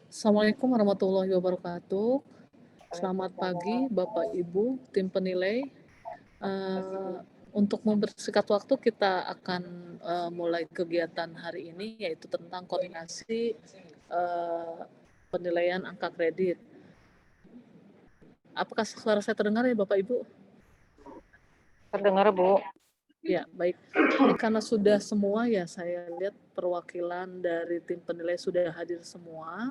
Assalamualaikum warahmatullahi wabarakatuh. Selamat pagi Bapak Ibu, tim penilai. Untuk mempersingkat waktu kita akan mulai kegiatan hari ini, yaitu tentang koordinasi penilaian angka kredit. Apakah suara saya terdengar ya Bapak Ibu? Terdengar, Bu. Ya, baik. Ini karena sudah semua ya, saya lihat perwakilan dari tim penilai sudah hadir semua.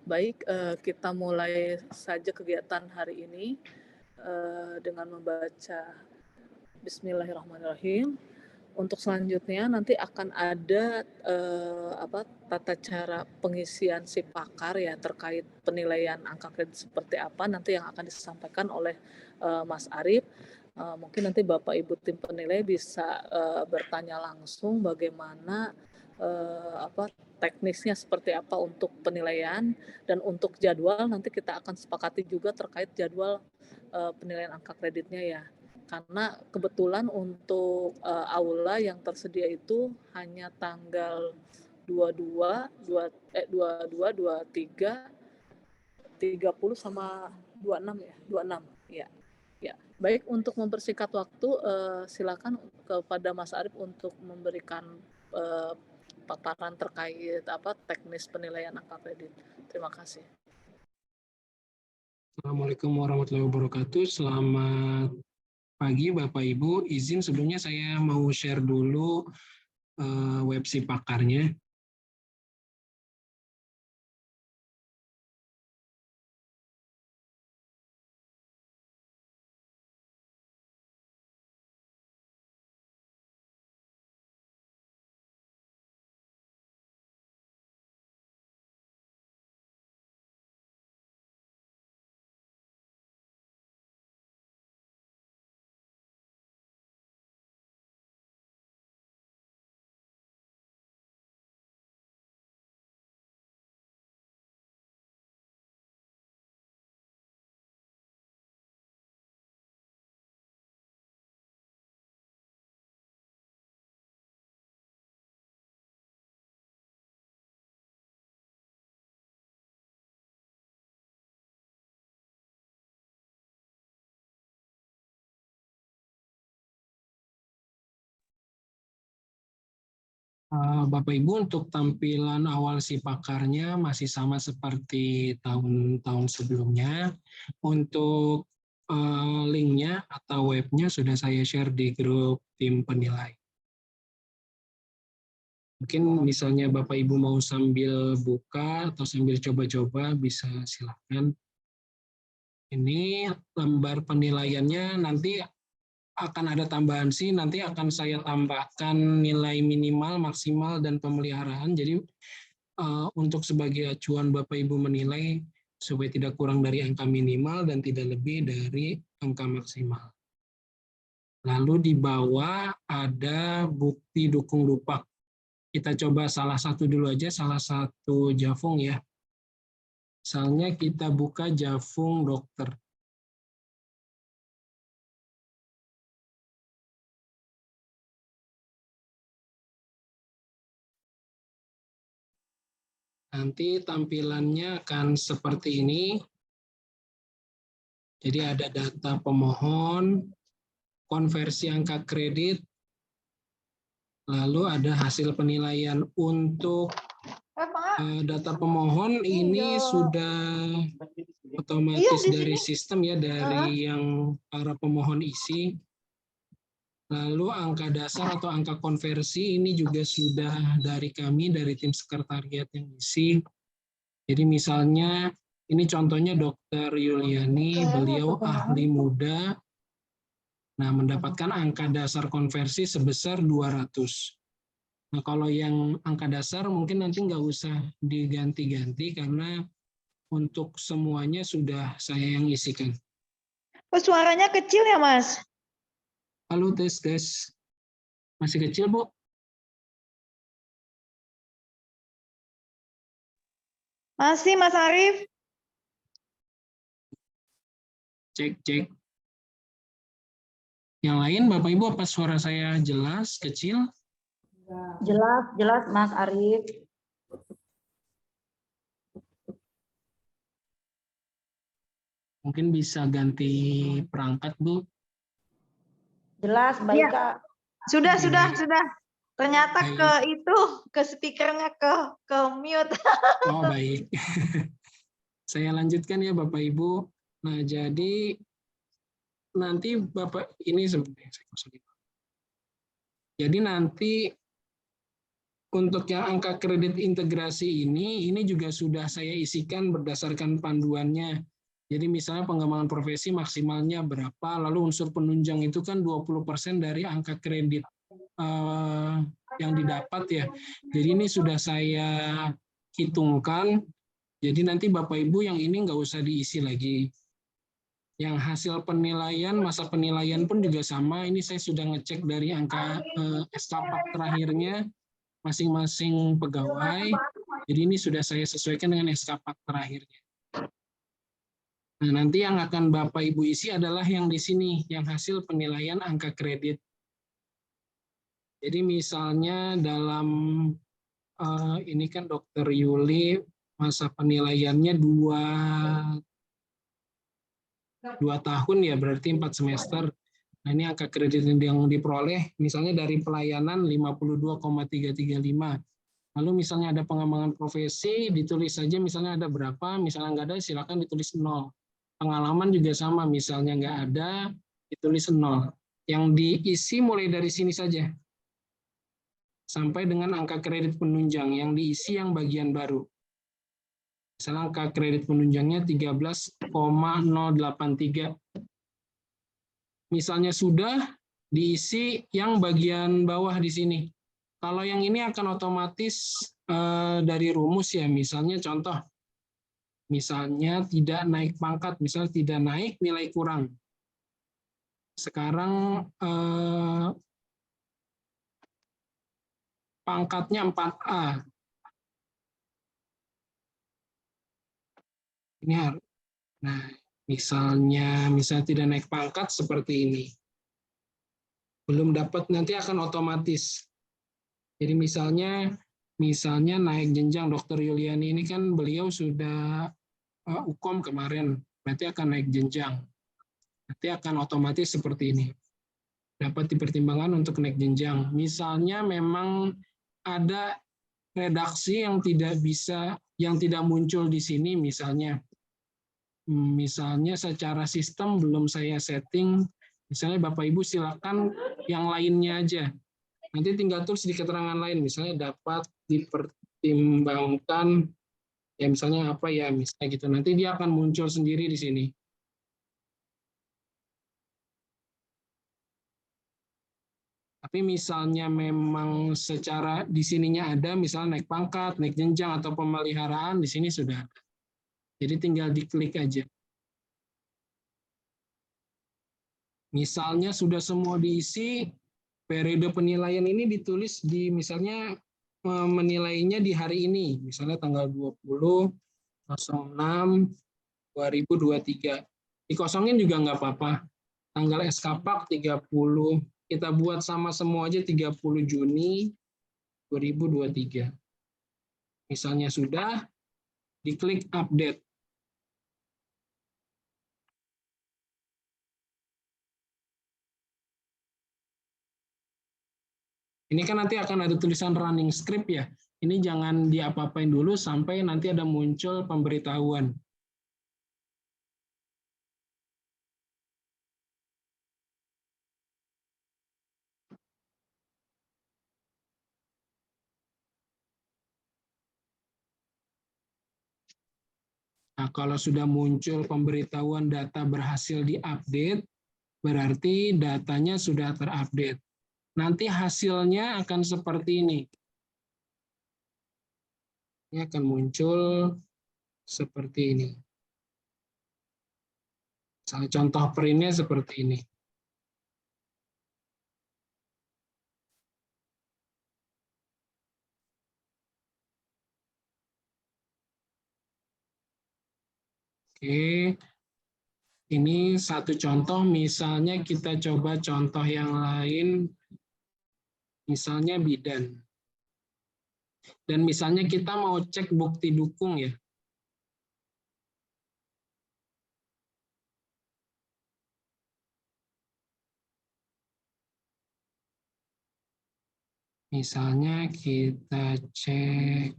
Baik, kita mulai saja kegiatan hari ini dengan membaca Bismillahirrahmanirrahim. Untuk selanjutnya nanti akan ada tata cara pengisian si pakar ya terkait penilaian angka kredit seperti apa nanti yang akan disampaikan oleh Mas Arief. Mungkin nanti Bapak Ibu tim penilai bisa bertanya langsung bagaimana teknisnya seperti apa untuk penilaian, dan untuk jadwal nanti kita akan sepakati juga terkait jadwal penilaian angka kreditnya ya. Karena kebetulan untuk aula yang tersedia itu hanya tanggal 22, 23, 30 sama 26 ya, 26 ya. Ya, baik, untuk mempersingkat waktu silakan kepada Mas Arief untuk memberikan paparan terkait teknis penilaian angka kredit. Terima kasih. Assalamualaikum warahmatullahi wabarakatuh. Selamat pagi Bapak Ibu. Izin sebelumnya saya mau share dulu web si pakarnya. Bapak Ibu, untuk tampilan awal si pakarnya masih sama seperti tahun-tahun sebelumnya. Untuk linknya atau webnya sudah saya share di grup tim penilai. Mungkin misalnya Bapak Ibu mau sambil buka atau sambil coba-coba bisa silakan. Ini lembar penilaiannya nanti akan ada tambahan sih, nanti akan saya tambahkan nilai minimal, maksimal, dan pemeliharaan. Jadi untuk sebagai acuan Bapak Ibu menilai supaya tidak kurang dari angka minimal dan tidak lebih dari angka maksimal. Lalu di bawah ada bukti dukung lupak. Kita coba salah satu dulu aja, salah satu Jafung ya. Misalnya kita buka Jafung dokter. Nanti tampilannya akan seperti ini. Jadi ada data pemohon, konversi angka kredit, lalu ada hasil penilaian. Untuk data pemohon ini sudah otomatis dari sistem ya, dari yang para pemohon isi. Lalu angka dasar atau angka konversi ini juga sudah dari kami, dari tim sekretariat yang isi. Jadi misalnya ini contohnya Dr. Yuliani, beliau ahli muda. Nah, mendapatkan angka dasar konversi sebesar 200. Nah, kalau yang angka dasar mungkin nanti nggak usah diganti-ganti karena untuk semuanya sudah saya yang isikan. Oh, suaranya kecil ya, Mas? Halo, tes. Masih kecil, Bu? Masih, Mas Arief? Cek. Yang lain, Bapak Ibu, apa suara saya jelas, kecil? Jelas, Mas Arief. Mungkin bisa ganti perangkat, Bu. Jelas, baik Iya. Kak. Sudah. Baik. Ternyata Baik. ke speakernya ke mute. Oh, baik. Saya lanjutkan ya Bapak Ibu. Nah, jadi nanti Bapak ini sebenarnya saya kosongin. Jadi nanti untuk yang angka kredit integrasi ini juga sudah saya isikan berdasarkan panduannya. Jadi misalnya pengembangan profesi maksimalnya berapa, lalu unsur penunjang itu kan 20% dari angka kredit yang didapat ya. Jadi ini sudah saya hitungkan, jadi nanti Bapak Ibu yang ini nggak usah diisi lagi. Yang hasil penilaian, masa penilaian pun juga sama, ini saya sudah ngecek dari angka SKPAK terakhirnya, masing-masing pegawai, jadi ini sudah saya sesuaikan dengan SKPAK terakhirnya. Nah, nanti yang akan Bapak Ibu isi adalah yang di sini, yang hasil penilaian angka kredit. Jadi misalnya dalam ini kan Dokter Yuli masa penilaiannya 2 tahun ya, berarti 4 semester. Nah, ini angka kredit yang diperoleh misalnya dari pelayanan 52,335. Lalu misalnya ada pengembangan profesi, ditulis saja misalnya ada berapa, misalnya nggak ada silakan ditulis 0. Pengalaman juga sama, misalnya nggak ada, ditulis 0. Yang diisi mulai dari sini saja. Sampai dengan angka kredit penunjang, yang diisi yang bagian baru. Misalnya angka kredit penunjangnya 13,083. Misalnya sudah diisi yang bagian bawah di sini. Kalau yang ini akan otomatis dari rumus ya, misalnya contoh. Misalnya tidak naik pangkat, misalnya tidak naik nilai kurang. Sekarang pangkatnya 4A. Ini harus. Nah, misalnya tidak naik pangkat seperti ini. Belum dapat, nanti akan otomatis. Jadi misalnya naik jenjang Dokter Yuliani ini kan beliau sudah UKOM kemarin, berarti akan naik jenjang. Nanti akan otomatis seperti ini. Dapat dipertimbangkan untuk naik jenjang. Misalnya memang ada redaksi yang tidak muncul di sini misalnya secara sistem belum saya setting, misalnya Bapak Ibu silakan yang lainnya aja. Nanti tinggal tulis di keterangan lain, misalnya dapat dipertimbangkan, ya misalnya apa ya, misalnya gitu. Nanti dia akan muncul sendiri di sini. Tapi misalnya memang secara di sininya ada, misalnya naik pangkat, naik jenjang, atau pemeliharaan, di sini sudah ada. Jadi tinggal diklik aja. Misalnya sudah semua diisi, periode penilaian ini ditulis di misalnya menilainya di hari ini, misalnya tanggal 20/06/2023. Dikosongin juga nggak apa-apa. Tanggal SKPAK 30, kita buat sama semua aja 30 Juni 2023. Misalnya sudah, diklik update. Ini kan nanti akan ada tulisan running script ya. Ini jangan diapa-apain dulu sampai nanti ada muncul pemberitahuan. Nah, kalau sudah muncul pemberitahuan data berhasil diupdate, berarti datanya sudah terupdate. Nanti hasilnya akan seperti ini. Ini akan muncul seperti ini. Misalnya contoh printnya seperti ini. Oke, ini satu contoh, misalnya kita coba contoh yang lain, misalnya bidan. Dan misalnya kita mau cek bukti dukung ya. Misalnya kita cek,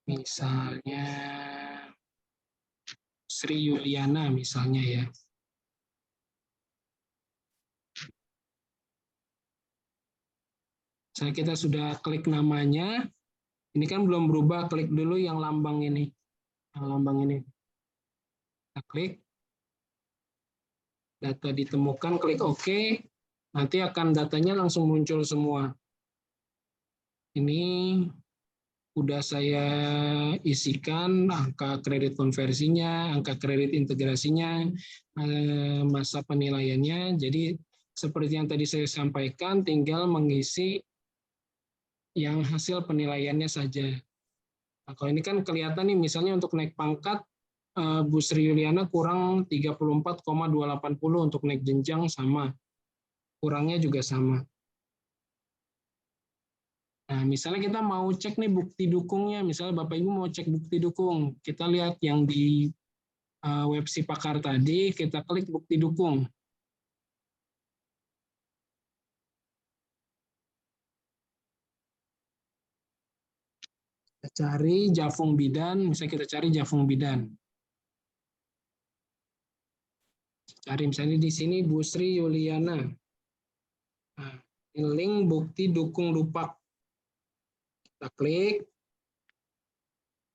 misalnya Sri Yuliana misalnya ya. Saya kita sudah klik namanya, ini kan belum berubah, klik dulu yang lambang ini. Yang lambang ini. Kita klik, data ditemukan, klik OK, nanti akan datanya langsung muncul semua. Ini udah saya isikan angka kredit konversinya, angka kredit integrasinya, masa penilaiannya. Jadi seperti yang tadi saya sampaikan, tinggal mengisi yang hasil penilaiannya saja. Nah, kalau ini kan kelihatan nih, misalnya untuk naik pangkat, Bu Sri Yuliana kurang 34,280 untuk naik jenjang sama. Kurangnya juga sama. Nah, misalnya kita mau cek nih bukti dukungnya, misalnya Bapak Ibu mau cek bukti dukung, kita lihat yang di web Sipakar tadi, kita klik bukti dukung. Kita cari Jafung Bidan, misalnya kita cari Jafung Bidan. Cari misalnya di sini Bu Sri Yuliana. Nah, ini link bukti dukung lupak. Kita klik,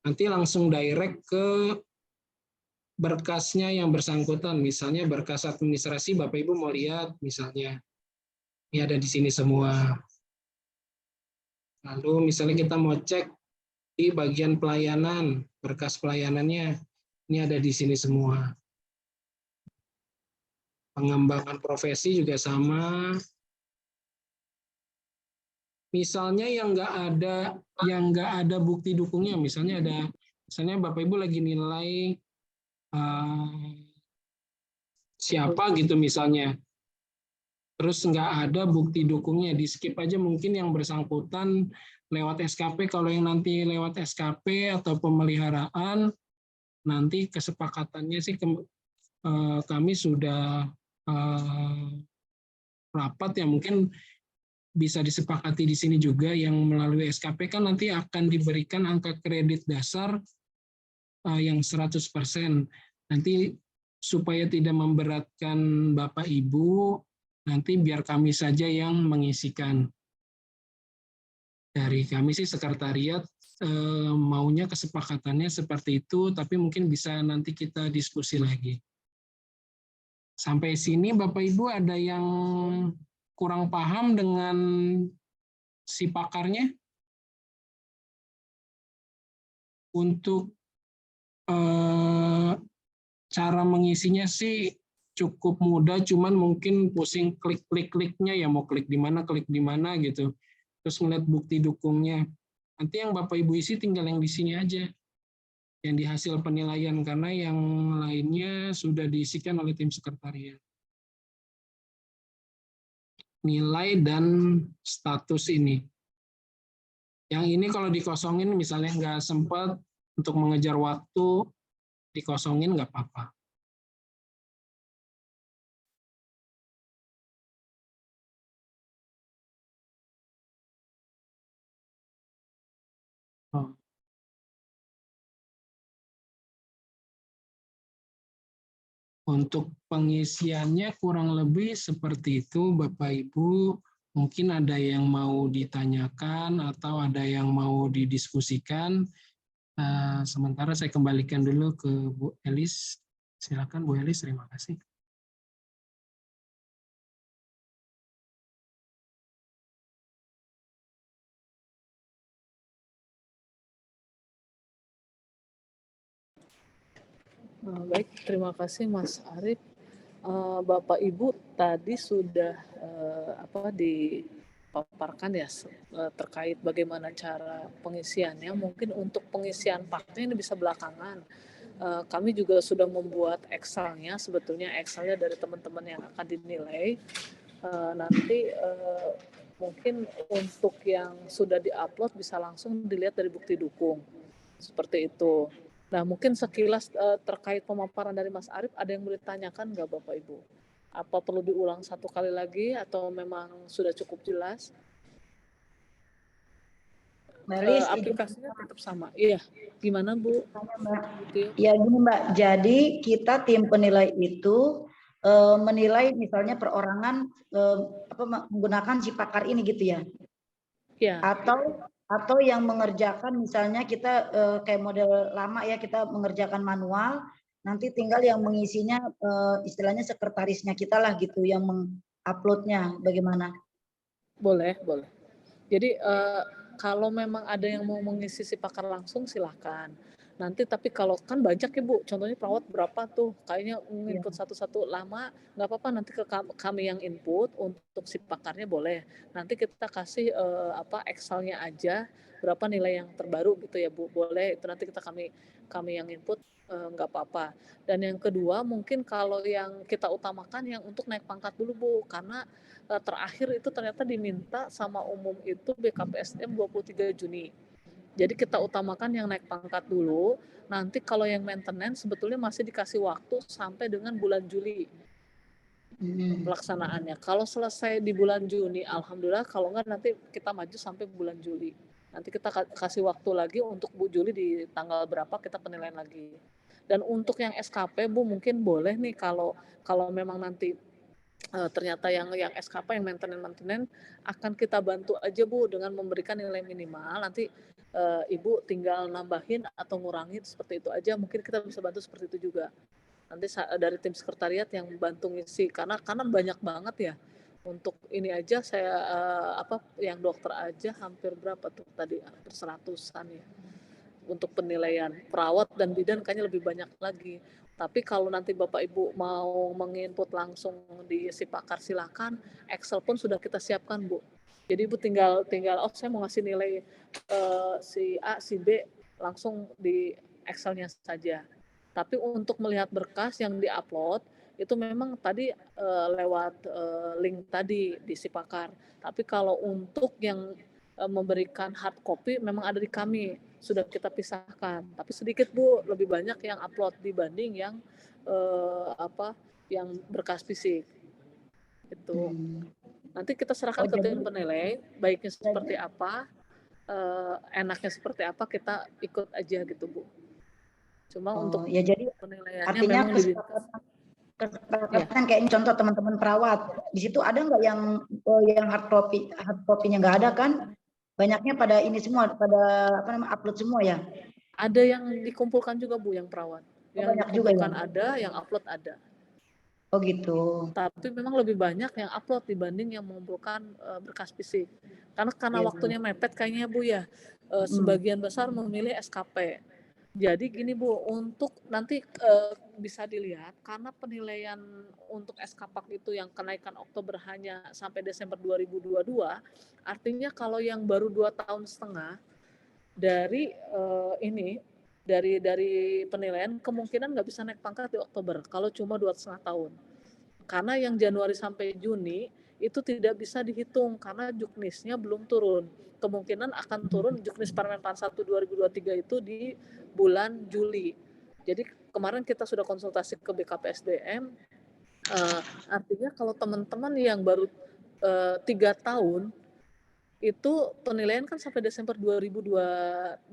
nanti langsung direct ke berkasnya yang bersangkutan. Misalnya berkas administrasi, Bapak Ibu mau lihat misalnya. Ini ada di sini semua. Lalu misalnya kita mau cek di bagian pelayanan, berkas pelayanannya, ini ada di sini semua. Pengembangan profesi juga sama. Misalnya yang nggak ada bukti dukungnya, misalnya Bapak Ibu lagi nilai siapa gitu misalnya, terus nggak ada bukti dukungnya, di skip aja mungkin yang bersangkutan lewat SKP. Kalau yang nanti lewat SKP atau pemeliharaan, nanti kesepakatannya sih kami sudah rapat ya, mungkin bisa disepakati di sini juga yang melalui SKP kan nanti akan diberikan angka kredit dasar yang 100%. Nanti supaya tidak memberatkan Bapak Ibu, nanti biar kami saja yang mengisikan. Dari kami sih sekretariat maunya kesepakatannya seperti itu, tapi mungkin bisa nanti kita diskusi lagi. Sampai sini Bapak Ibu ada yang kurang paham dengan si pakarnya? Untuk cara mengisinya sih cukup mudah, cuman mungkin pusing klik-klik-kliknya ya, mau klik di mana gitu. Terus ngeliat bukti dukungnya. Nanti yang Bapak Ibu isi tinggal yang di sini aja. Yang di hasil penilaian, karena yang lainnya sudah diisikan oleh tim sekretariat. Nilai dan status ini. Yang ini kalau dikosongin misalnya nggak sempat untuk mengejar waktu, dikosongin nggak apa-apa. Oh. Untuk pengisiannya kurang lebih seperti itu, Bapak Ibu. Mungkin ada yang mau ditanyakan atau ada yang mau didiskusikan. Sementara saya kembalikan dulu ke Bu Elis. Silakan Bu Elis, terima kasih. Baik, terima kasih Mas Arief. Bapak Ibu tadi sudah dipaparkan ya terkait bagaimana cara pengisiannya. Mungkin untuk pengisian paknya ini bisa belakangan. Kami juga sudah membuat Excel-nya. Sebetulnya Excel-nya dari teman-teman yang akan dinilai. Nanti mungkin untuk yang sudah diupload bisa langsung dilihat dari bukti dukung. Seperti itu. Nah, mungkin sekilas terkait pemaparan dari Mas Arief, ada yang mau ditanyakan nggak Bapak Ibu? Apa perlu diulang satu kali lagi atau memang sudah cukup jelas? Melis, Aplikasinya tetap sama. Iya, gimana Bu? Mbak. Tio? Ya gini Mbak, jadi kita tim penilai itu menilai misalnya perorangan menggunakan si pakar ini gitu ya. Ya. Atau yang mengerjakan misalnya kita kayak model lama ya, kita mengerjakan manual, nanti tinggal yang mengisinya istilahnya sekretarisnya kita lah gitu yang menguploadnya, bagaimana? Boleh. Jadi kalau memang ada yang mau mengisi si pakar langsung silahkan. Nanti tapi kalau kan banyak ya Bu, contohnya perawat berapa tuh, kayaknya input satu-satu lama, nggak apa-apa nanti ke kami yang input, untuk si pakarnya boleh. Nanti kita kasih Excel-nya aja, berapa nilai yang terbaru gitu ya Bu, boleh. Itu nanti kami yang input, nggak apa-apa. Dan yang kedua mungkin kalau yang kita utamakan yang untuk naik pangkat dulu Bu, karena terakhir itu ternyata diminta sama umum itu BKPSDM 23 Juni. Jadi kita utamakan yang naik pangkat dulu, nanti kalau yang maintenance sebetulnya masih dikasih waktu sampai dengan bulan Juli pelaksanaannya. Kalau selesai di bulan Juni, alhamdulillah, kalau enggak nanti kita maju sampai bulan Juli. Nanti kita kasih waktu lagi untuk Bu Juli di tanggal berapa kita penilaian lagi. Dan untuk yang SKP Bu mungkin boleh nih kalau memang nanti ternyata yang SKP yang maintenance akan kita bantu aja Bu dengan memberikan nilai minimal, nanti Ibu tinggal nambahin atau ngurangin seperti itu aja, mungkin kita bisa bantu seperti itu juga nanti dari tim sekretariat yang bantu ngisi, karena banyak banget ya untuk ini aja. Saya yang dokter aja hampir berapa tuh tadi, hampir 100-an ya untuk penilaian. Perawat dan bidan kayaknya lebih banyak lagi. Tapi kalau nanti Bapak Ibu mau menginput langsung di si pakar, silakan. Excel pun sudah kita siapkan Bu. Jadi Ibu tinggal saya mau ngasih nilai si A, si B, langsung di Excel-nya saja. Tapi untuk melihat berkas yang diupload itu memang tadi lewat link tadi di si pakar. Tapi kalau untuk yang memberikan hard copy memang ada di kami, sudah kita pisahkan. Tapi sedikit Bu, lebih banyak yang upload dibanding yang yang berkas fisik. Itu. Nanti kita serahkan ke tim penilai, baiknya seperti apa, enaknya seperti apa, kita ikut aja gitu Bu. Cuma untuk ya jadi penilaiannya artinya memang kesepakatan kayak contoh teman-teman perawat di situ ada nggak yang hard copy-nya nggak ada kan? Banyaknya pada ini semua, pada upload semua ya? Ada yang dikumpulkan juga Bu, yang perawat. Yang banyak juga ya? ada, yang upload ada. Oh gitu. Tapi memang lebih banyak yang upload dibanding yang mengumpulkan berkas fisik. Karena waktunya mepet kayaknya Bu ya. Sebagian besar memilih SKP. Jadi gini Bu, untuk nanti bisa dilihat karena penilaian untuk SKPAK itu yang kenaikan Oktober hanya sampai Desember 2022, artinya kalau yang baru 2,5 tahun dari dari penilaian kemungkinan nggak bisa naik pangkat di Oktober kalau cuma 2,5 tahun. Karena yang Januari sampai Juni itu tidak bisa dihitung karena juknisnya belum turun. Kemungkinan akan turun juknis Permenpan 1 2023 itu di bulan Juli. Jadi kemarin kita sudah konsultasi ke BKPSDM, artinya kalau teman-teman yang baru 3 tahun itu penilaian kan sampai Desember 2022.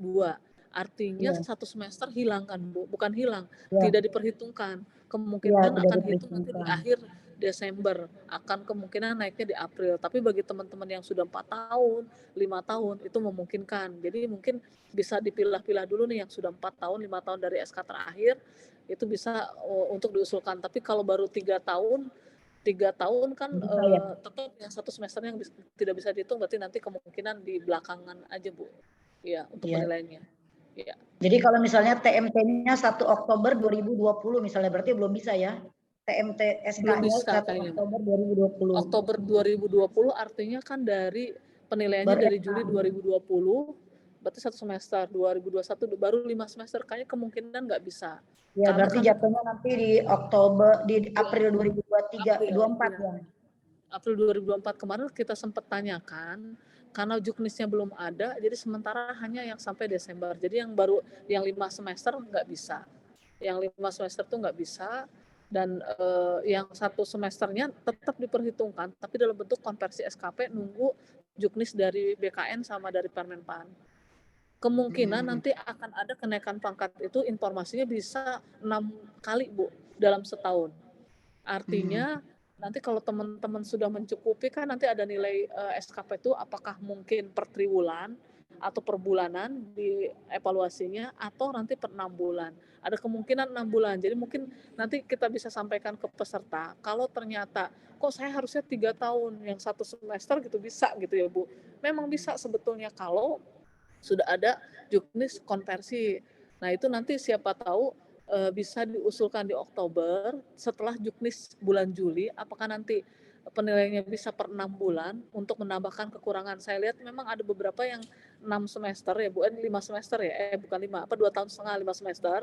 Artinya satu semester hilang kan Bu, bukan hilang, tidak diperhitungkan. Kemungkinan akan dihitung nanti di akhir Desember, akan kemungkinan naiknya di April. Tapi bagi teman-teman yang sudah 4 tahun, 5 tahun itu memungkinkan. Jadi mungkin bisa dipilah-pilah dulu nih yang sudah 4 tahun, 5 tahun dari SK terakhir itu bisa untuk diusulkan. Tapi kalau baru 3 tahun kan tetap yang satu semester yang tidak bisa dihitung, berarti nanti kemungkinan di belakangan aja Bu. Ya, untuk penilaiannya. Ya. Jadi kalau misalnya TMT-nya 1 Oktober 2020 misalnya, berarti belum bisa ya? TMT SK-nya 1 Oktober 2020. Oktober 2020 artinya kan dari penilaiannya dari Juli 2020, berarti 1 semester. 2021 baru 5 semester, kayaknya kemungkinan nggak bisa. Ya, berarti jatuhnya nanti di April 2023, 24 ya. April 2024 kemarin kita sempat tanyakan, karena juknisnya belum ada, jadi sementara hanya yang sampai Desember. Jadi yang baru yang 5 semester nggak bisa. Yang 5 semester tuh nggak bisa. Dan yang 1 semesternya tetap diperhitungkan, tapi dalam bentuk konversi SKP nunggu juknis dari BKN sama dari Permenpan. Kemungkinan nanti akan ada kenaikan pangkat itu informasinya bisa 6 kali Bu dalam setahun. Artinya nanti kalau teman-teman sudah mencukupi kan nanti ada nilai SKP itu apakah mungkin per triwulan atau per bulanan di evaluasinya atau nanti per 6 bulan. Ada kemungkinan 6 bulan. Jadi mungkin nanti kita bisa sampaikan ke peserta kalau ternyata kok saya harusnya 3 tahun yang 1 semester gitu bisa gitu ya Bu. Memang bisa sebetulnya kalau sudah ada juknis konversi. Nah itu nanti siapa tahu bisa diusulkan di Oktober setelah juknis bulan Juli, apakah nanti penilaiannya bisa per 6 bulan untuk menambahkan kekurangan. Saya lihat memang ada beberapa yang 6 semester ya Bu, 5 semester ya, bukan 5, 2 tahun setengah 5 semester,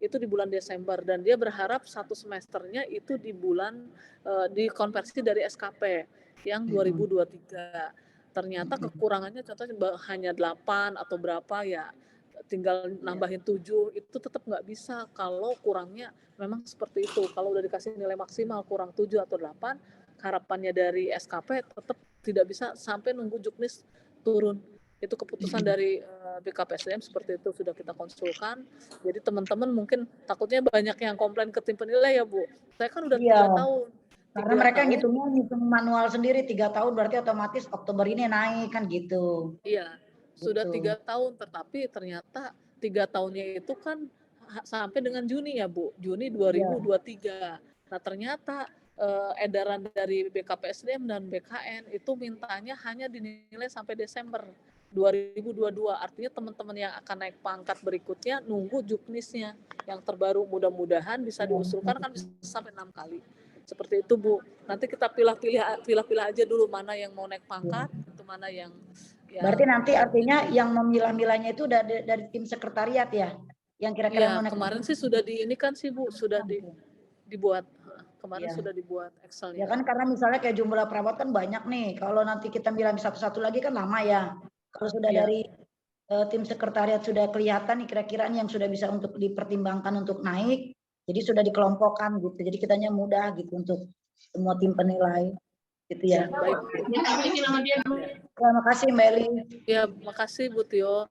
itu di bulan Desember, dan dia berharap 1 semesternya itu di bulan dikonversi dari SKP yang 2023. Ternyata kekurangannya contohnya hanya 8 atau berapa ya, tinggal nambahin 7, itu tetap nggak bisa kalau kurangnya memang seperti itu. Kalau udah dikasih nilai maksimal kurang 7 atau 8, harapannya dari SKP tetap tidak bisa sampai nunggu juknis turun. Itu keputusan dari BKPSDM seperti itu, sudah kita konsulkan. Jadi teman-teman mungkin takutnya banyak yang komplain ke tim penilai ya Bu. Saya kan udah 3 tahun. Karena mereka ngitungnya ngitung manual sendiri 3 tahun berarti otomatis Oktober ini naik kan gitu. Iya. Sudah 3 tahun, tetapi ternyata 3 tahunnya itu kan sampai dengan Juni ya Bu, Juni 2023. Nah ternyata edaran dari BKPSDM dan BKN itu mintanya hanya dinilai sampai Desember 2022. Artinya teman-teman yang akan naik pangkat berikutnya nunggu juknisnya yang terbaru, mudah-mudahan bisa diusulkan kan bisa sampai 6 kali. Seperti itu Bu. Nanti kita pilih-pilih aja dulu mana yang mau naik pangkat, itu mana yang berarti nanti artinya yang memilah-milahnya itu dari tim sekretariat ya? Yang kira-kira ya, kemarin sih sudah ini kan sih Bu, sudah dibuat. Kemarin sudah dibuat Excelnya. Ya kan karena misalnya kayak jumlah perawat kan banyak nih. Kalau nanti kita milah satu-satu lagi kan lama ya. Kalau sudah dari tim sekretariat sudah kelihatan nih kira-kira yang sudah bisa untuk dipertimbangkan untuk naik, jadi sudah dikelompokkan gitu. Jadi kitanya mudah gitu untuk semua tim penilai. Gitu ya. Baik. Terima kasih Mbak Eli. Ya, makasih Bu Tio.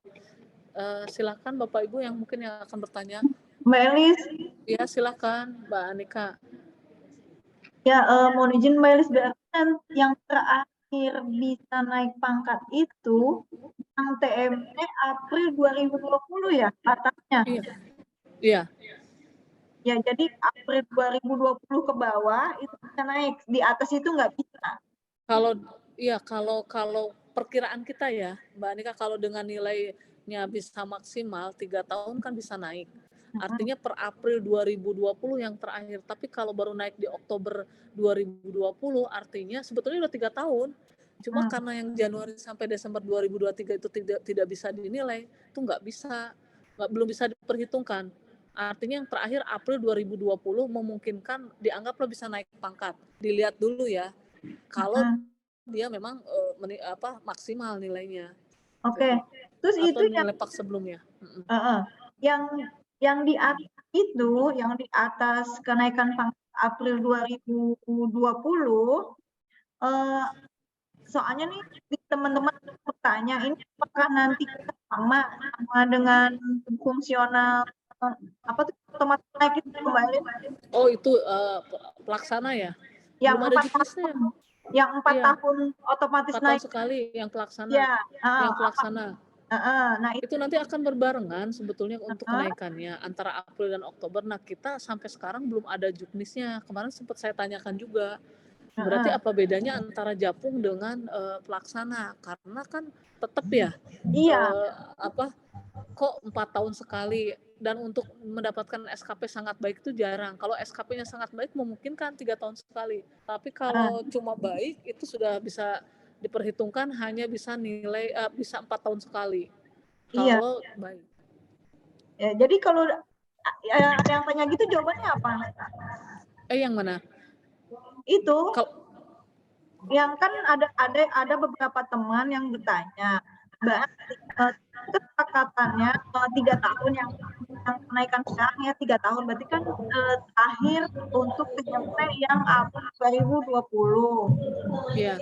Silakan Bapak Ibu yang mungkin yang akan bertanya. Mbak Elis. Ya, silakan Mbak Anika. Ya, mohon izin Mbak Elis, berarti yang terakhir bisa naik pangkat itu yang TMP April 2020 ya katanya. Iya. Ya, jadi April 2020 ke bawah itu bisa naik, di atas itu nggak bisa. Kalau perkiraan kita ya, Mbak Anika, kalau dengan nilainya bisa maksimal 3 tahun kan bisa naik. Artinya per April 2020 yang terakhir, tapi kalau baru naik di Oktober 2020 artinya sebetulnya udah 3 tahun. Cuma karena yang Januari sampai Desember 2023 itu tidak bisa dinilai, itu belum bisa diperhitungkan. Artinya yang terakhir April 2020 memungkinkan dianggaplah bisa naik pangkat. Dilihat dulu ya. Kalau dia memang maksimal nilainya. Oke. Terus atau itu nilai pak sebelumnya. Yang di atas itu, yang di atas kenaikan pangkat April 2020, soalnya nih teman-teman bertanya, ini apakah nanti sama dengan fungsional otomatis naik itu kembali? Oh itu pelaksana ya? Yang 4 tahun otomatis 4 naik tahun sekali yang pelaksana. Ya, yang pelaksana. Nah itu nanti akan berbarengan sebetulnya untuk kenaikannya antara April dan Oktober. Nah kita sampai sekarang belum ada juknisnya. Kemarin sempat saya tanyakan juga. Berarti apa bedanya antara Japung dengan pelaksana? Karena kan tetap ya. Kok 4 tahun sekali, dan untuk mendapatkan SKP sangat baik itu jarang. Kalau SKP-nya sangat baik memungkinkan 3 tahun sekali. Tapi kalau cuma baik itu sudah bisa diperhitungkan hanya bisa nilai bisa 4 tahun sekali. Kalau baik. Ya, jadi kalau ada yang tanya gitu jawabannya apa? Yang mana? Itu yang kan ada beberapa teman yang bertanya, Mbak, kesepakatannya 3 tahun yang yang kenaikan sekarang ya 3 tahun, berarti kan terakhir untuk TMP yang April 2020. Iya.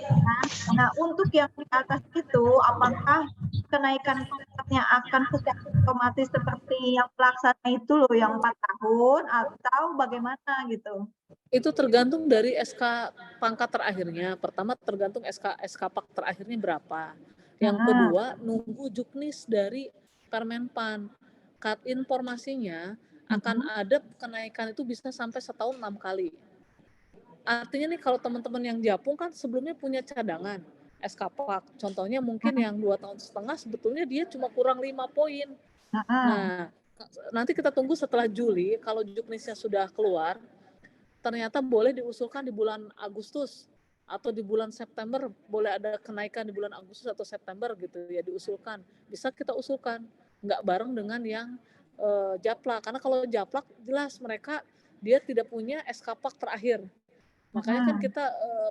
Nah, untuk yang di atas itu, apakah kenaikan pangkatnya akan secara otomatis seperti yang pelaksana itu loh, yang 4 tahun, atau bagaimana gitu? Itu tergantung dari SK pangkat terakhirnya. Pertama tergantung SK Pak terakhirnya berapa. Yang kedua nunggu juknis dari Permenpan. Informasinya akan ada kenaikan itu bisa sampai setahun 6 kali. Artinya nih kalau teman-teman yang Japung kan sebelumnya punya cadangan SK Pak. Contohnya mungkin yang 2 tahun setengah sebetulnya dia cuma kurang 5 poin. Nah, nanti kita tunggu setelah Juli kalau juknisnya sudah keluar, ternyata boleh diusulkan di bulan Agustus atau di bulan September, boleh ada kenaikan di bulan Agustus atau September gitu ya, diusulkan. Bisa kita usulkan, nggak bareng dengan yang Japlak. Karena kalau Japlak jelas mereka dia tidak punya SK-Pak terakhir. Makanya kan kita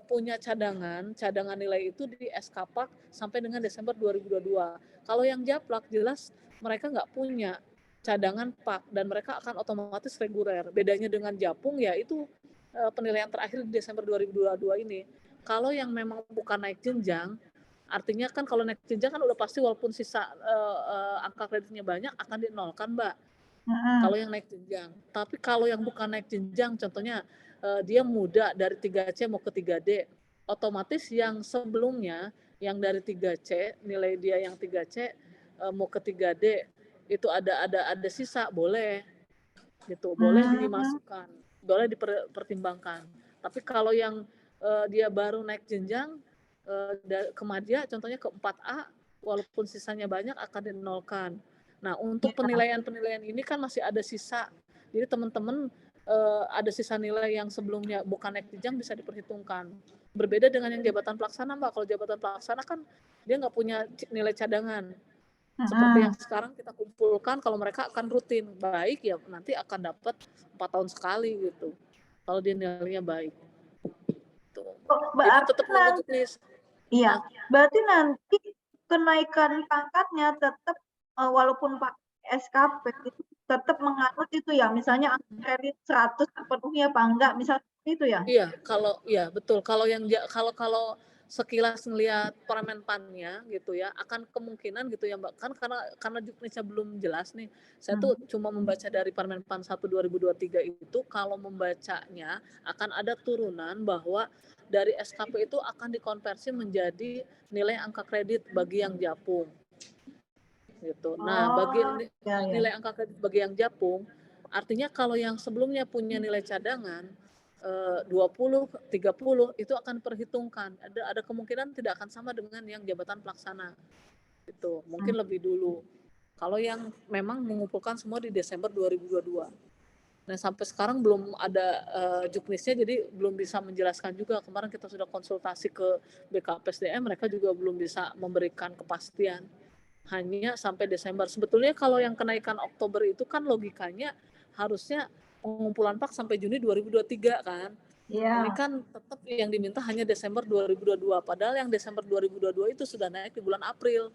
punya cadangan nilai itu di SK-Pak sampai dengan Desember 2022. Kalau yang Japlak jelas mereka nggak punya cadangan Pak dan mereka akan otomatis reguler. Bedanya dengan Japung ya itu penilaian terakhir di Desember 2022 ini. Kalau yang memang bukan naik jenjang, artinya kan kalau naik jenjang kan udah pasti walaupun sisa angka kreditnya banyak akan dinolkan, Mbak. Kalau yang naik jenjang. Tapi kalau yang bukan naik jenjang, contohnya dia muda dari 3C mau ke 3D, otomatis yang sebelumnya yang dari 3C, nilai dia yang 3C mau ke 3D itu ada sisa, boleh gitu, boleh dimasukkan, boleh dipertimbangkan. Tapi kalau yang dia baru naik jenjang ke Madya, contohnya ke 4A, walaupun sisanya banyak akan dinolkan. Nah, untuk penilaian ini kan masih ada sisa. Jadi teman-teman ada sisa nilai yang sebelumnya bukan naik jenjang bisa diperhitungkan. Berbeda dengan yang jabatan pelaksana, Mbak. Kalau jabatan pelaksana kan dia nggak punya nilai cadangan. Seperti yang sekarang kita kumpulkan, kalau mereka akan rutin baik ya nanti akan dapat 4 tahun sekali gitu. Kalau dia nilainya baik. Tuh. Jadi tetap nunggu juknis. Iya, berarti nanti kenaikan pangkatnya tetap walaupun pakai SKP itu tetap menganut itu ya, misalnya kredit 100 sepenuhnya apa enggak, misalnya itu ya? Iya, betul. Kalau yang kalau sekilas ngelihat Permenpannya gitu ya, akan kemungkinan gitu ya Mbak, kan karena juknisnya belum jelas nih. Saya tuh cuma membaca dari Permenpan 1 2023 itu, kalau membacanya akan ada turunan bahwa dari SKP itu akan dikonversi menjadi nilai angka kredit bagi yang Japung. Gitu. Nah, bagi nilai angka kredit bagi yang Japung, artinya kalau yang sebelumnya punya nilai cadangan 20, 30 itu akan perhitungkan. Ada kemungkinan tidak akan sama dengan yang jabatan pelaksana. Itu mungkin lebih dulu. Kalau yang memang mengumpulkan semua di Desember 2022. Nah, sampai sekarang belum ada juknisnya, jadi belum bisa menjelaskan juga. Kemarin kita sudah konsultasi ke BKPSDM, mereka juga belum bisa memberikan kepastian. Hanya sampai Desember. Sebetulnya kalau yang kenaikan Oktober itu kan logikanya harusnya pengumpulan Pak sampai Juni 2023 kan. Ini kan tetap yang diminta hanya Desember 2022. Padahal yang Desember 2022 itu sudah naik di bulan April.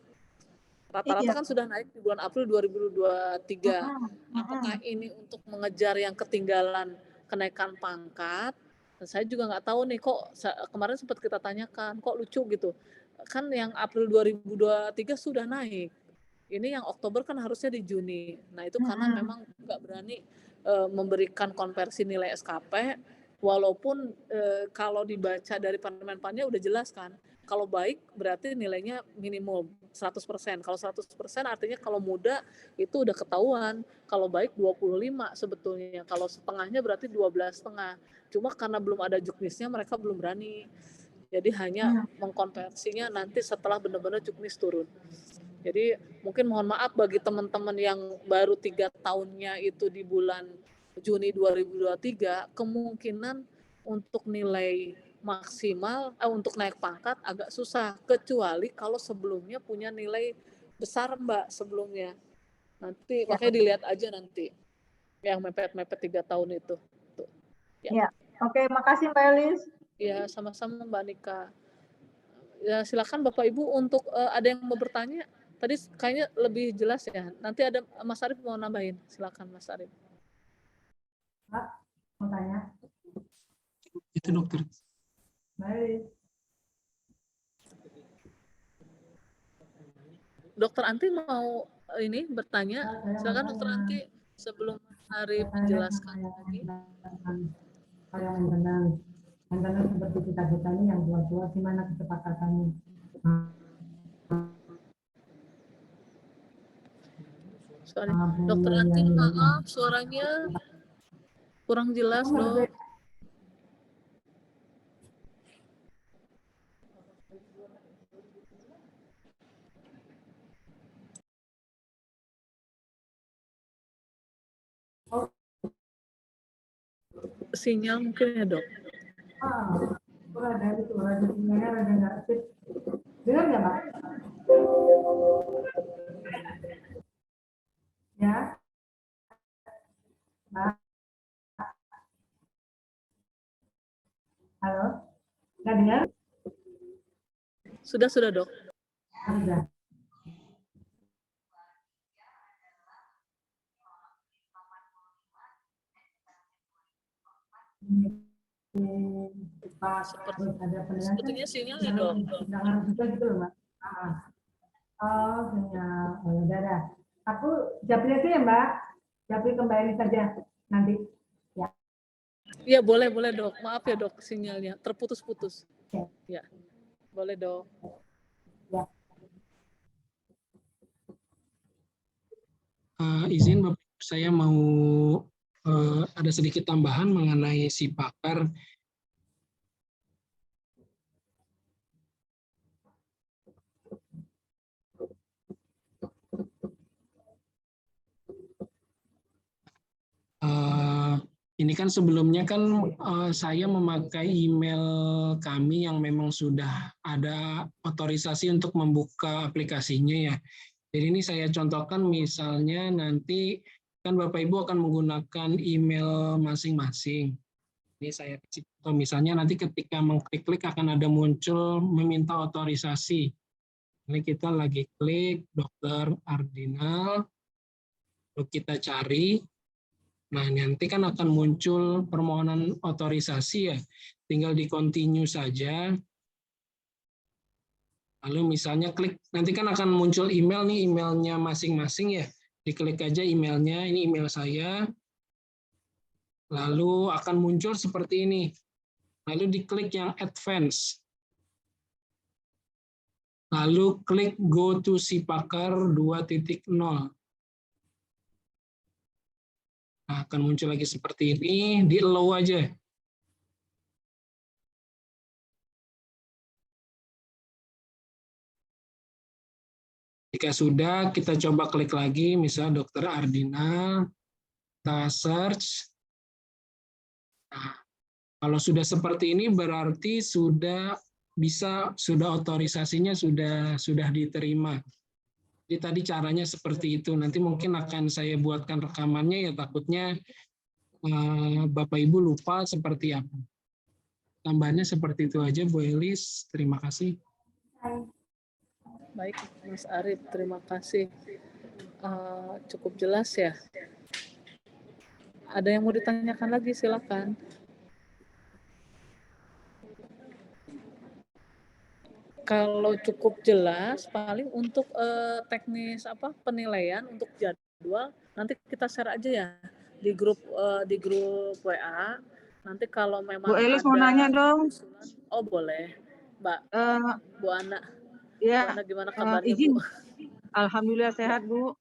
Rata-rata kan sudah naik di bulan April 2023. Apakah ini untuk mengejar yang ketinggalan kenaikan pangkat? Saya juga nggak tahu nih, kok kemarin sempat kita tanyakan, kok lucu gitu. Kan yang April 2023 sudah naik. Ini yang Oktober kan harusnya di Juni. Nah itu karena memang nggak berani memberikan konversi nilai SKP, walaupun kalau dibaca dari Permenpannya udah jelas kan, kalau baik berarti nilainya minimum 100%. Kalau 100% artinya kalau muda itu udah ketahuan, kalau baik 25 sebetulnya, kalau setengahnya berarti 12,5. Cuma karena belum ada juknisnya mereka belum berani. Jadi hanya mengkonversinya nanti setelah benar-benar juknis turun. Jadi mungkin mohon maaf bagi teman-teman yang baru 3 tahunnya itu di bulan Juni 2023, kemungkinan untuk nilai maksimal untuk naik pangkat agak susah, kecuali kalau sebelumnya punya nilai besar Mbak sebelumnya. Nanti makanya dilihat aja nanti yang mepet-mepet 3 tahun itu. Tuh. Ya. Oke, makasih Mbak Elis. Ya, sama-sama Mbak Nika. Ya, silakan Bapak Ibu untuk ada yang mau bertanya. Tadi kayaknya lebih jelas ya. Nanti ada Mas Arif mau nambahin. Silakan Mas Arif. Pak, mau tanya. Itu dokter. Baik. Dokter Anti mau ini bertanya. Silakan Dokter Anti sebelum Mas Arif menjelaskan lagi. Hal yang maintenance seperti kita ini yang tua-tua, gimana kesepakatannya? Sorry. Dokter Anti, maaf suaranya kurang jelas, Dok. Sinyal mungkin ya, Dok. Ada itu, ada sinyalnya, ada nggak aktif. Dengar nggak, Pak? Ya. Pak. Halo? Nggak dengar? Sudah, Dok. Sudah. Pak, harus ada pendengar. Sepertinya sinyalnya, Dok. Dengar juga gitu loh, Mbak. Oh, sinyal. Oh, udah. Aku japri aja ya, Mbak. Japri kembali saja nanti. Ya. Iya, boleh, Dok. Maaf ya, Dok, sinyalnya terputus-putus. Ya. Boleh, Dok. Ya. Izin Bapak, saya mau ada sedikit tambahan mengenai si pakar. Ini kan sebelumnya kan saya memakai email kami yang memang sudah ada otorisasi untuk membuka aplikasinya ya. Jadi ini saya contohkan misalnya nanti kan Bapak Ibu akan menggunakan email masing-masing. Ini saya kasih contoh misalnya nanti ketika mengklik-klik akan ada muncul meminta otorisasi. Ini kita lagi klik Dr. Ardinal, lalu kita cari. Nah, nanti kan akan muncul permohonan otorisasi ya. Tinggal di continue saja. Lalu misalnya klik, nanti kan akan muncul email nih, emailnya masing-masing ya. Diklik aja emailnya, ini email saya. Lalu akan muncul seperti ini. Lalu diklik yang advance. Lalu klik go to Sipakar 2.0. Nah, akan muncul lagi seperti ini, di allow aja. Jika sudah, kita coba klik lagi, misalnya Dr. Ardina, kita search. Nah, kalau sudah seperti ini berarti sudah otorisasinya sudah diterima. Jadi tadi caranya seperti itu. Nanti mungkin akan saya buatkan rekamannya ya, takutnya Bapak Ibu lupa seperti apa. Tambahannya seperti itu aja, Bu Elis. Terima kasih. Baik, Mas Arif, terima kasih. Cukup jelas ya. Ada yang mau ditanyakan lagi, silakan. Kalau cukup jelas, paling untuk teknis penilaian untuk jadwal nanti kita share aja ya di grup WA. Nanti kalau memang Bu Elis ada mau nanya dong. usulan, oh boleh, Mbak. Bu Ana. Ya. Bu Ana, gimana kabarnya, izin. Bu? Alhamdulillah sehat, Bu.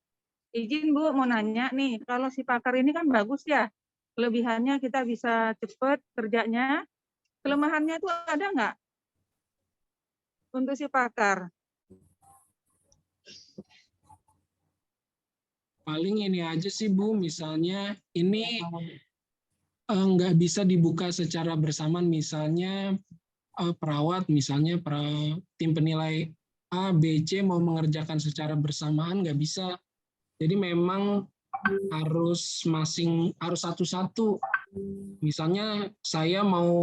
Izin Bu mau nanya nih, kalau si pakar ini kan bagus ya. Kelebihannya kita bisa cepat kerjanya. Kelemahannya itu ada nggak? Untuk si pakar. Paling ini aja sih Bu, misalnya ini nggak bisa dibuka secara bersamaan, misalnya perawat, misalnya tim penilai A, B, C mau mengerjakan secara bersamaan nggak bisa. Jadi memang harus satu-satu. Misalnya saya mau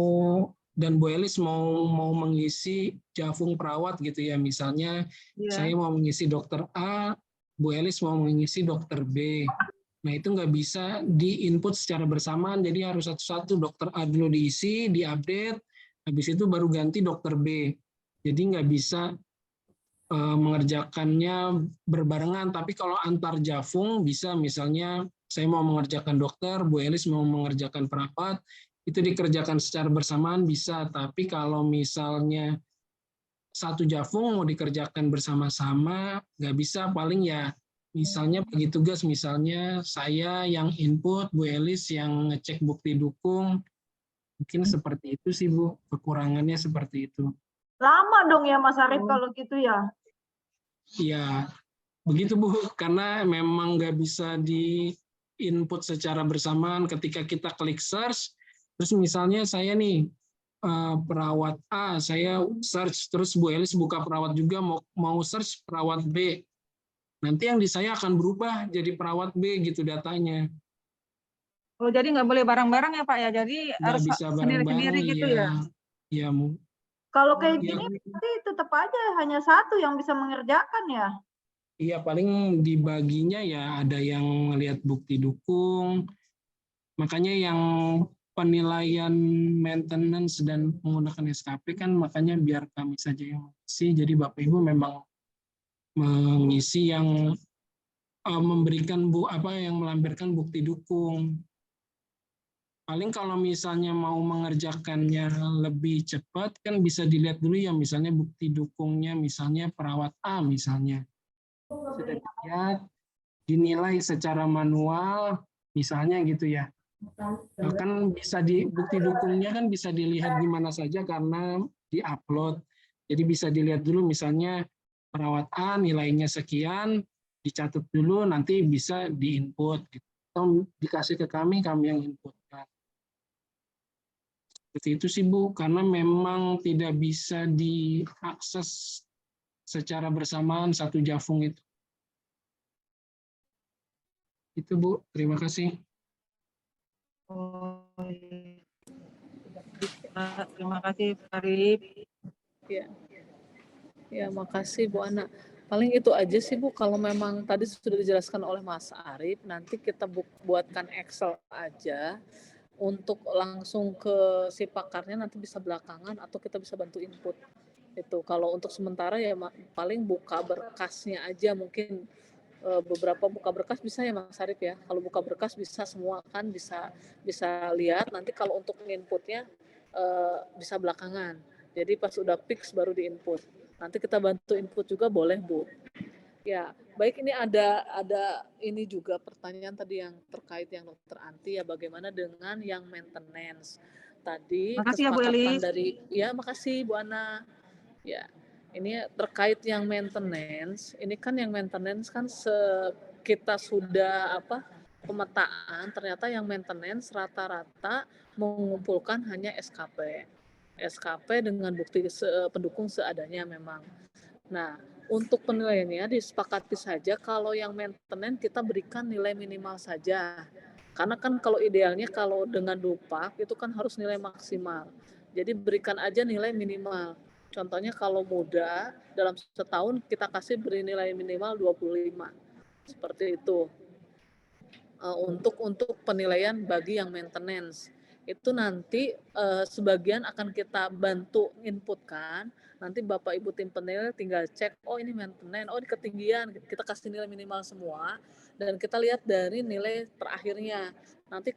dan Bu Elis mau mengisi Jafung perawat gitu ya, misalnya Iya. saya mau mengisi dokter A, Bu Elis mau mengisi dokter B. Nah itu nggak bisa di-input secara bersamaan, jadi harus satu-satu, dokter A dulu diisi, diupdate, habis itu baru ganti dokter B. Jadi nggak bisa mengerjakannya berbarengan, tapi kalau antar Jafung bisa, misalnya saya mau mengerjakan dokter, Bu Elis mau mengerjakan perawat, itu dikerjakan secara bersamaan bisa, tapi kalau misalnya satu Jafung mau dikerjakan bersama-sama, nggak bisa, paling ya misalnya bagi tugas, misalnya saya yang input, Bu Elis yang ngecek bukti dukung, mungkin seperti itu sih Bu, kekurangannya seperti itu. Lama dong ya Mas Arief kalau gitu ya? Ya, begitu Bu, karena memang nggak bisa di-input secara bersamaan ketika kita klik search, terus misalnya saya nih, perawat A, saya search, terus Bu Elis buka perawat juga, mau search perawat B. Nanti yang di saya akan berubah jadi perawat B gitu datanya. Oh, jadi nggak boleh bareng-bareng ya Pak ya? Jadi Nggak harus bisa sendiri-sendiri bareng-bareng, gitu ya. ya? Ya, Bu. Kalau kayak Ya, gini nanti tetap aja hanya satu yang bisa mengerjakan ya? iya, paling dibaginya ya ada yang ngelihat bukti dukung, makanya yang penilaian maintenance dan menggunakan SKP kan makanya biar kami saja yang mengisi. Jadi Bapak Ibu memang mengisi yang memberikan yang melampirkan bukti dukung. Paling kalau misalnya mau mengerjakannya lebih cepat kan bisa dilihat dulu ya, misalnya bukti dukungnya, misalnya perawat A misalnya. Sudah dilihat, dinilai secara manual misalnya gitu ya. Kan bisa bukti dukungnya kan bisa dilihat di mana saja karena diupload. Jadi bisa dilihat dulu misalnya perawat A nilainya sekian, dicatat dulu, nanti bisa diinput. Gitu. Atau dikasih ke kami yang inputkan. Seperti itu sih Bu, karena memang tidak bisa diakses secara bersamaan satu Jafung itu. Itu Bu, terima kasih. Oh, iya. Terima kasih Pak Arif. Ya, makasih Bu Ana. Paling itu aja sih Bu, kalau memang tadi sudah dijelaskan oleh Mas Arif, nanti kita buatkan Excel aja untuk langsung ke si pakarnya, nanti bisa belakangan atau kita bisa bantu input. Itu kalau untuk sementara ya paling buka berkasnya aja, mungkin beberapa buka berkas bisa ya Mas Arif ya. Kalau buka berkas bisa semua kan, bisa lihat. Nanti kalau untuk inputnya bisa belakangan. Jadi pas udah fix baru diinput. Nanti kita bantu input juga boleh Bu. Ya, baik, ini ada ini juga pertanyaan tadi yang terkait yang Dokter Anti ya, bagaimana dengan yang maintenance. Tadi Makasih ya Bu kesepakatan Elis. dari, ya makasih Bu Ana. Ya, ini terkait yang maintenance, ini kan yang maintenance kan kita sudah pemetaan, ternyata yang maintenance rata-rata mengumpulkan hanya SKP dengan bukti pendukung seadanya memang. Nah, untuk penilaiannya disepakati saja kalau yang maintenance kita berikan nilai minimal saja. Karena kan kalau idealnya kalau dengan Dupak itu kan harus nilai maksimal. Jadi berikan aja nilai minimal. Contohnya kalau muda dalam setahun kita kasih beri nilai minimal 25. Seperti itu. Untuk penilaian bagi yang maintenance. Itu nanti sebagian akan kita bantu inputkan, nanti Bapak Ibu tim penilai tinggal cek, oh ini maintenance, oh ini ketinggian, kita kasih nilai minimal semua, dan kita lihat dari nilai terakhirnya. Nanti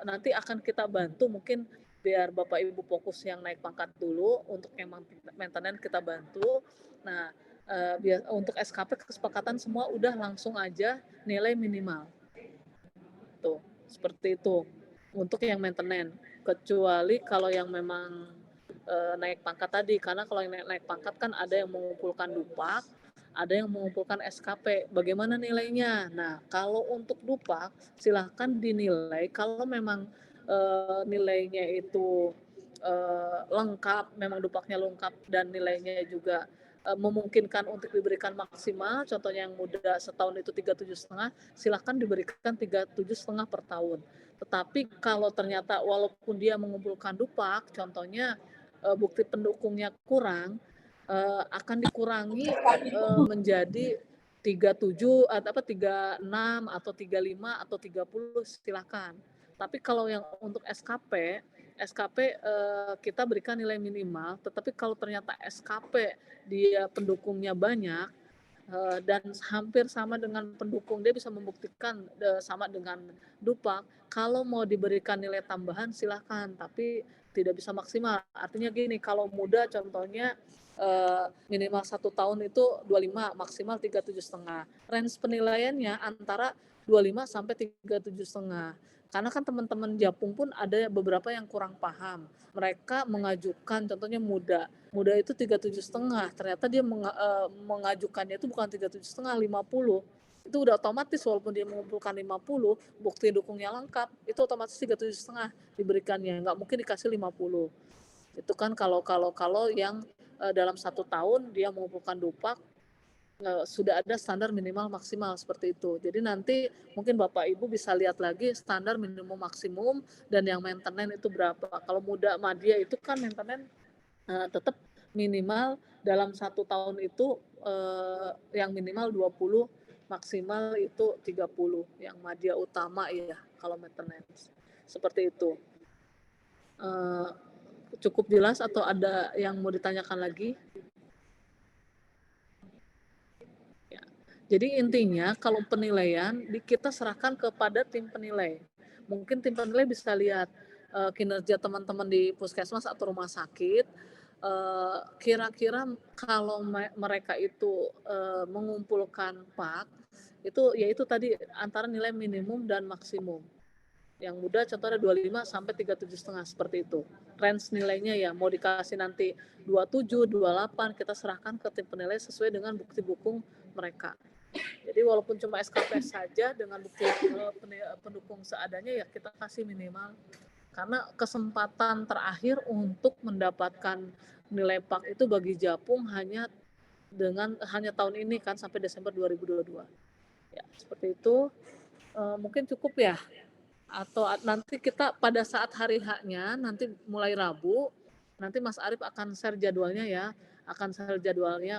nanti akan kita bantu, mungkin biar Bapak Ibu fokus yang naik pangkat dulu, untuk yang maintenance kita bantu. Nah, untuk SKP kesepakatan semua udah langsung aja nilai minimal. Tuh, seperti itu untuk yang maintenance, kecuali kalau yang memang naik pangkat tadi, karena kalau yang naik pangkat kan ada yang mengumpulkan Dupak, ada yang mengumpulkan SKP, bagaimana nilainya. Nah, kalau untuk Dupak silahkan dinilai kalau memang nilainya itu lengkap, memang Dupaknya lengkap dan nilainya juga memungkinkan untuk diberikan maksimal, contohnya yang muda setahun itu 37,5, silahkan diberikan 37,5 per tahun. Tetapi kalau ternyata walaupun dia mengumpulkan dupak, contohnya bukti pendukungnya kurang, akan dikurangi menjadi 37 atau 36 atau 35 atau 30, silakan. Tapi kalau yang untuk SKP kita berikan nilai minimal, tetapi kalau ternyata SKP dia pendukungnya banyak dan hampir sama dengan pendukung, dia bisa membuktikan sama dengan dupak, kalau mau diberikan nilai tambahan silahkan, tapi tidak bisa maksimal. Artinya gini, kalau muda contohnya minimal 1 tahun itu 25, maksimal 37,5. Range penilaiannya antara 25 sampai 37,5. Karena kan teman-teman Japung pun ada beberapa yang kurang paham. Mereka mengajukan, contohnya muda itu 37,5. Ternyata dia mengajukannya itu bukan 37,5, 50. Itu udah otomatis, walaupun dia mengumpulkan 50, bukti dukungnya lengkap, itu otomatis 37,5 diberikannya. Nggak mungkin dikasih 50. Itu kan kalau yang dalam 1 tahun dia mengumpulkan dupak, sudah ada standar minimal maksimal seperti itu. Jadi nanti mungkin Bapak Ibu bisa lihat lagi standar minimum maksimum dan yang maintenance itu berapa. Kalau muda madya itu kan maintenance tetap minimal dalam 1 tahun itu yang minimal 20, maksimal itu 30. Yang madya utama ya kalau maintenance. Seperti itu. Cukup jelas atau ada yang mau ditanyakan lagi? Ya. Jadi intinya kalau penilaian kita serahkan kepada tim penilai. Mungkin tim penilai bisa lihat kinerja teman-teman di puskesmas atau rumah sakit. Kira-kira kalau mereka itu mengumpulkan pak, itu yaitu tadi antara nilai minimum dan maksimum. Yang muda contohnya 25 sampai 37,5 seperti itu. Range nilainya ya mau dikasih nanti 27, 28, kita serahkan ke tim penilai sesuai dengan bukti dukung mereka. Jadi walaupun cuma SKP saja dengan bukti pendukung seadanya ya kita kasih minimal. Karena kesempatan terakhir untuk mendapatkan nilai PAK itu bagi Japung hanya tahun ini kan sampai Desember 2022. Ya, seperti itu. Mungkin cukup ya. Atau nanti kita pada saat hari H-nya nanti mulai Rabu, nanti Mas Arief akan share jadwalnya ya,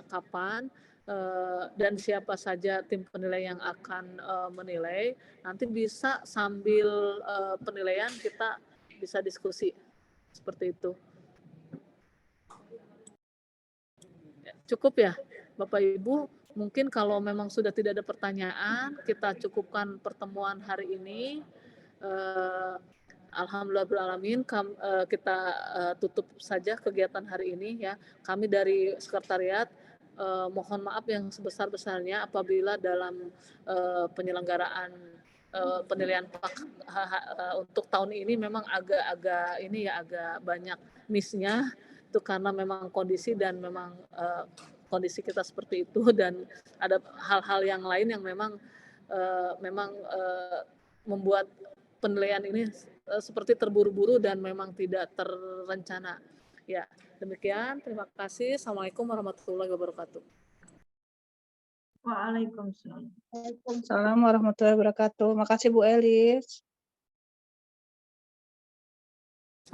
kapan dan siapa saja tim penilai yang akan menilai. Nanti bisa sambil penilaian kita bisa diskusi seperti itu. Cukup ya Bapak Ibu, mungkin kalau memang sudah tidak ada pertanyaan, kita cukupkan pertemuan hari ini. Alhamdulillahirrahmanirrahim, kita tutup saja kegiatan hari ini ya. Kami dari sekretariat mohon maaf yang sebesar-besarnya apabila dalam penyelenggaraan penilaian PAK untuk tahun ini memang agak banyak miss-nya, itu karena memang kondisi dan memang kondisi kita seperti itu, dan ada hal-hal yang lain yang memang membuat penilaian ini seperti terburu-buru dan memang tidak terencana. Ya, demikian. Terima kasih. Assalamualaikum warahmatullahi wabarakatuh. Waalaikumsalam. Waalaikumsalam warahmatullahi wabarakatuh. Makasih Bu Elis.